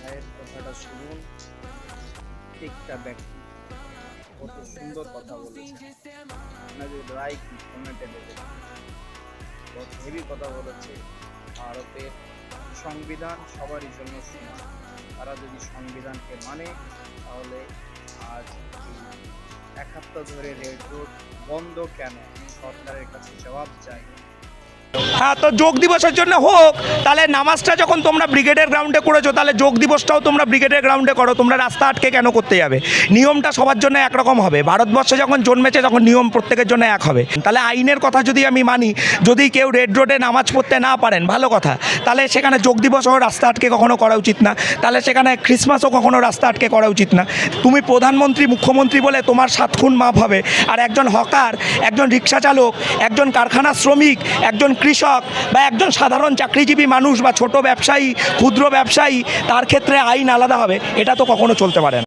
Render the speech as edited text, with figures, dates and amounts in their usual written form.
ভাইয়ের কথাটা শুনুন। প্রত্যেকটা ব্যক্তি কত সুন্দর কথা বলেছে, আপনাদের রায় কি কমেন্টে দেবেন। বহুত হেভি কথা বলেছে। ভারতের সংবিধান সবারই জন্য সমান। তারা যদি সংবিধানকে মানে তাহলে আজ এই এক সপ্তাহ ধরে রেড রোড বন্ধ কেন? সরকারের কাছে জবাব চাই। হ্যাঁ, তো যোগ দিবসের জন্য হোক, তাহলে নামাজটা যখন তোমরা ব্রিগেডের গ্রাউন্ডে করেছো, তাহলে যোগ দিবসটাও তোমরা ব্রিগেডের গ্রাউন্ডে করো। তোমরা রাস্তা আটকে কেন করতে যাবে? নিয়মটা সবার জন্য একরকম হবে। ভারতবর্ষে যখন জন্মেছে তখন নিয়ম প্রত্যেকের জন্য এক হবে। তাহলে আইনের কথা যদি আমি মানি, যদি কেউ রেড রোডে নামাজ পড়তে না পারেন, ভালো কথা, তাহলে সেখানে যোগ দিবসও রাস্তা আটকে কখনো করা উচিত না। তাহলে সেখানে ক্রিসমাসও কখনো রাস্তা আটকে করা উচিত না। তুমি প্রধানমন্ত্রী, মুখ্যমন্ত্রী বলে তোমার 7 খুন মাপ হবে, আর একজন হকার, একজন রিক্সা চালক, একজন কারখানা শ্রমিক, একজন কৃষক বা একজন সাধারণ চাকরিজীবী মানুষ বা ছোট ব্যবসায়ী, ক্ষুদ্র ব্যবসায়ী, তার ক্ষেত্রে আইন আলাদা হবে? এটা তো কখনো চলতে পারে না।